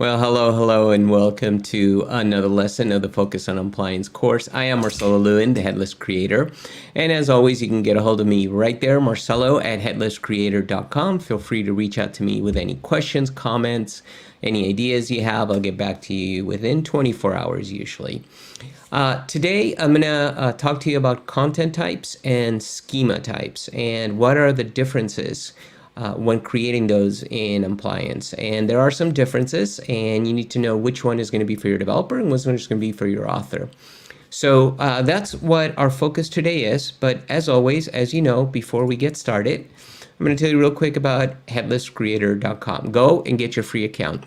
Well, hello, and welcome to another lesson of the Focus on Amplience course. I am Marcelo Lewin, the Headless Creator. And as always, you can get a hold of me right there, Marcelo at headlesscreator.com. Feel free to reach out to me with any questions, comments, any ideas you have. I'll get back to you within 24 hours usually. Today, I'm going to talk to you about content types and schema types and what are the differences when creating those in Amplience. And there are some differences, and you need to know which one is going to be for your developer and which one is going to be for your author. So that's what our focus today is. But as always, as you know, before we get started, I'm going to tell you real quick about headlesscreator.com. Go and get your free account.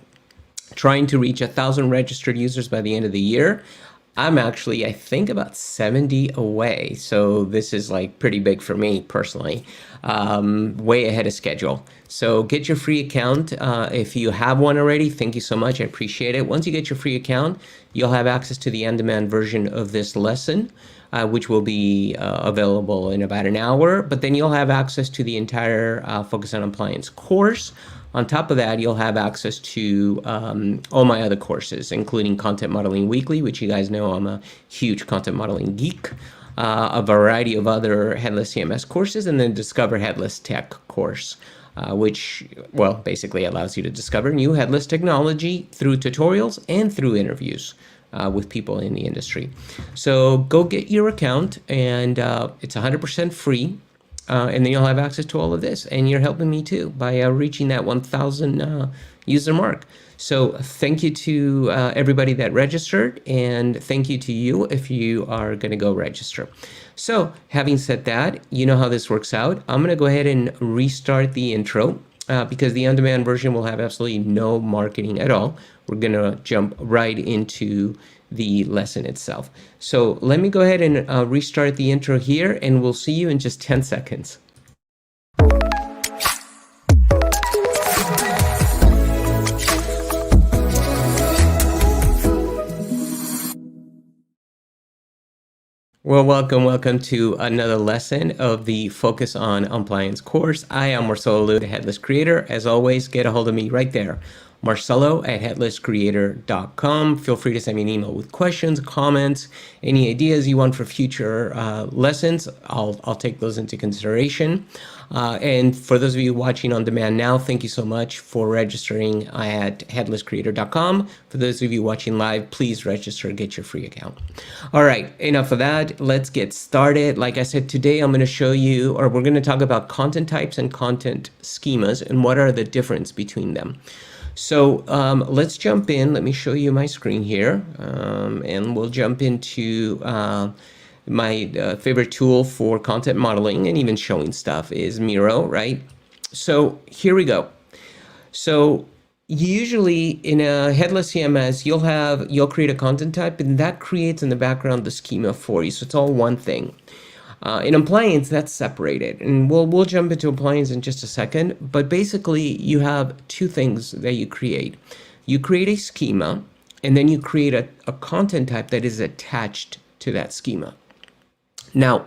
Trying to reach 1,000 registered users by the end of the year. I'm actually, I think, about 70 away. So this is like pretty big for me personally, way ahead of schedule. So get your free account. If you have one already, thank you so much. I appreciate it. Once you get your free account, you'll have access to the on-demand version of this lesson, which will be available in about an hour. But then you'll have access to the entire Focus on Amplience course. On top of that, you'll have access to all my other courses, including Content Modeling Weekly, which you guys know I'm a huge content modeling geek, a variety of other Headless CMS courses, and then Discover Headless Tech course, which, well, basically allows you to discover new headless technology through tutorials and through interviews with people in the industry. So go get your account, and it's 100% free. And then you'll have access to all of this, and you're helping me too by reaching that 1,000 user mark. So thank you to everybody that registered, and thank you to you if you are going to go register. So having said that, you know how this works out. I'm going to go ahead and restart the intro because the on-demand version will have absolutely no marketing at all. We're going to jump right into the lesson itself. So let me go ahead and restart the intro here, and we'll see you in just 10 seconds. Well, welcome to another lesson of the Focus on Amplience course. I am Marcelo Lewin, the Headless Creator. As always, get a hold of me right there, Marcelo at headlesscreator.com. Feel free to send me an email with questions, comments, any ideas you want for future lessons. I'll take those into consideration. And for those of you watching on demand now, thank you so much for registering at headlesscreator.com. For those of you watching live, please register and get your free account. All right, enough of that. Let's get started. Like I said, today I'm going to show you, or we're going to talk about content types and content schemas and what are the difference between them. So let's jump in. Let me show you my screen here, and we'll jump into my favorite tool for content modeling and even showing stuff is Miro, right? So here we go. So usually in a headless CMS, you'll create a content type, and that creates in the background the schema for you. So it's all one thing. In Amplience, that's separated, and we'll jump into Amplience in just a second. But basically, you have two things that you create. You create a schema, and then you create a content type that is attached to that schema. Now,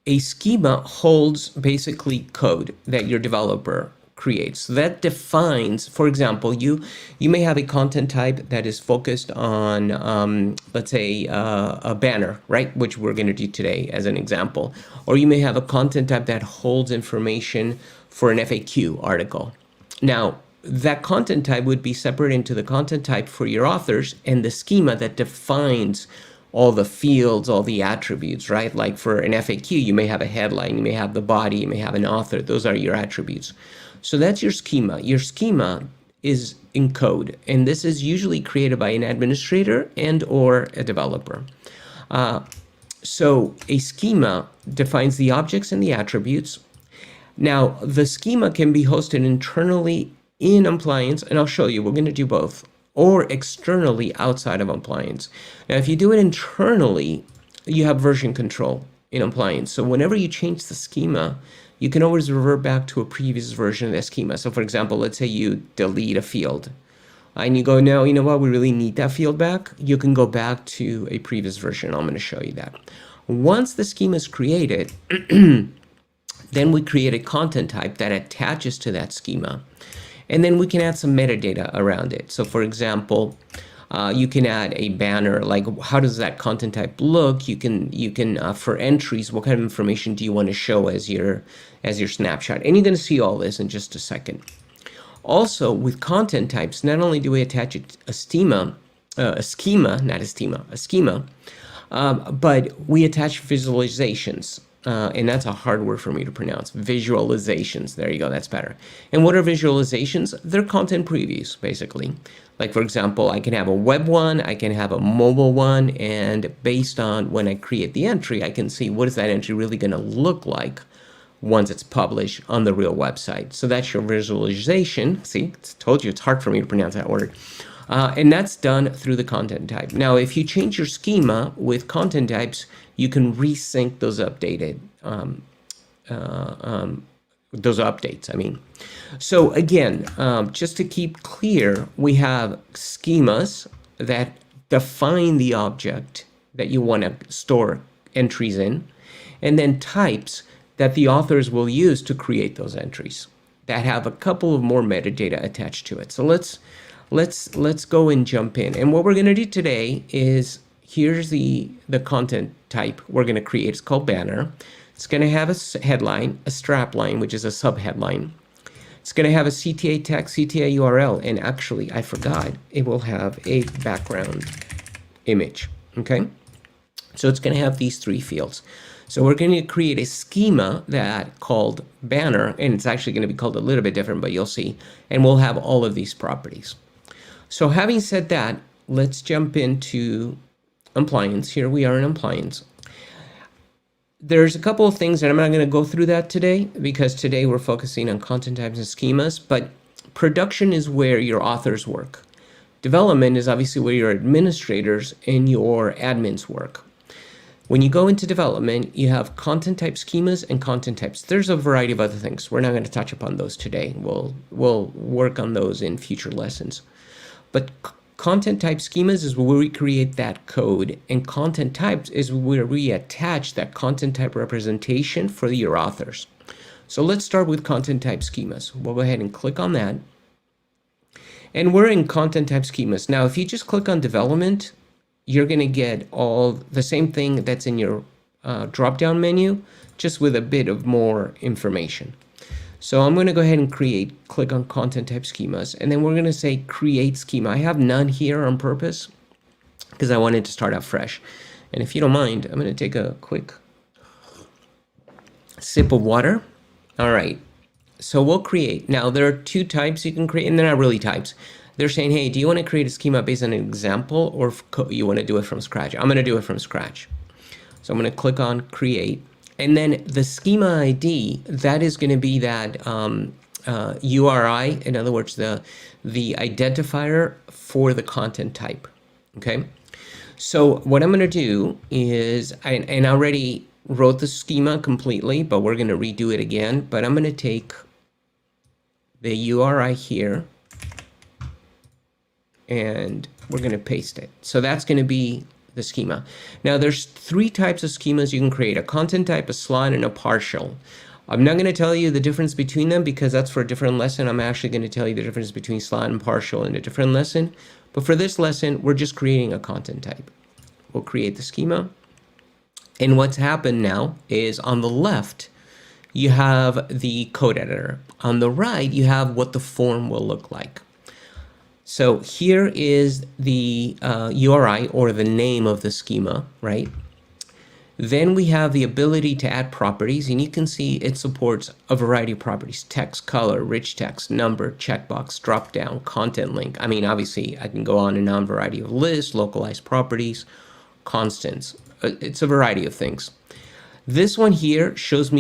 a schema holds basically code that your developer creates. So that defines, for example, you may have a content type that is focused on, let's say, a banner, right? Which we're going to do today as an example. Or you may have a content type that holds information for an FAQ article. Now, that content type would be separate into the content type for your authors and the schema that defines all the fields, all the attributes, right? Like for an FAQ, you may have a headline, you may have the body, you may have an author. Those are your attributes. So that's your schema. Your schema is in code, and this is usually created by an administrator and or a developer. So a schema defines the objects and the attributes. Now, the schema can be hosted internally in Amplience, and I'll show you, we're going to do both, or externally outside of Amplience. Now, if you do it internally, you have version control in Amplience. So whenever you change the schema, you can always revert back to a previous version of that schema. So for example, let's say you delete a field and you go, no, you know what, we really need that field back. You can go back to a previous version. I'm going to show you that. Once the schema is created, then we create a content type that attaches to that schema. And then we can add some metadata around it. So for example, you can add a banner, like how does that content type look? You can for entries, what kind of information do you want to show as your snapshot? And you're going to see all this in just a second. Also, with content types, not only do we attach a schema, but we attach visualizations. And that's a hard word for me to pronounce. Visualizations. There you go. That's better. And what are visualizations? They're content previews, basically. Like, for example, I can have a web one, I can have a mobile one, and based on when I create the entry, I can see what is that entry really going to look like once it's published on the real website. So that's your visualization. See, I told you it's hard for me to pronounce that word. And that's done through the content type. Now, if you change your schema with content types, you can resync those updated, those updates, I mean. So again, just to keep clear, we have schemas that define the object that you want to store entries in, and then types that the authors will use to create those entries that have a couple of more metadata attached to it. So let's go and jump in. And what we're going to do today is, here's the content type we're going to create. It's called banner. It's going to have a headline, a strap line, which is a subheadline. It's going to have a CTA text, CTA URL, and actually, I forgot, it will have a background image, okay? So it's going to have these three fields. So we're going to create a schema that called banner, and it's actually going to be called a little bit different, but you'll see, and we'll have all of these properties. So having said that, let's jump into Amplience. Here we are in Amplience. There's a couple of things that I'm not going to go through that today, because today we're focusing on content types and schemas, but production is where your authors work. Development is obviously where your administrators and your admins work. When you go into development, you have content type schemas and content types. There's a variety of other things. We're not going to touch upon those today. We'll work on those in future lessons. But content type schemas is where we create that code, and content types is where we attach that content type representation for your authors. So let's start with content type schemas. We'll go ahead and click on that. And we're in content type schemas. Now, if you just click on development, you're going to get all the same thing that's in your drop-down menu, just with a bit of more information. So I'm going to go ahead and click on content type schemas, and then we're going to say create schema. I have none here on purpose because I wanted to start out fresh. And if you don't mind, I'm going to take a quick sip of water. All right. So we'll create. Now, there are two types you can create, and they're not really types. They're saying, hey, do you want to create a schema based on an example, or you want to do it from scratch? I'm going to do it from scratch. So I'm going to click on create. And then the schema ID, that is going to be that URI, in other words, the identifier for the content type, okay? So what I'm going to do is, and I already wrote the schema completely, but we're going to redo it again. But I'm going to take the URI here, and we're going to paste it. So that's going to be the schema. Now, there's three types of schemas you can create: a content type, a slot, and a partial. I'm not going to tell you the difference between them because that's for a different lesson. I'm actually going to tell you the difference between slot and partial in a different lesson. But for this lesson, we're just creating a content type. We'll create the schema. And what's happened now is on the left, you have the code editor. On the right, you have what the form will look like. So here is the URI, or the name of the schema, right? Then we have the ability to add properties, and you can see it supports a variety of properties: text, color, rich text, number, checkbox, dropdown, content link. I mean, obviously, I can go on and on, variety of lists, localized properties, constants. It's a variety of things. This one here shows me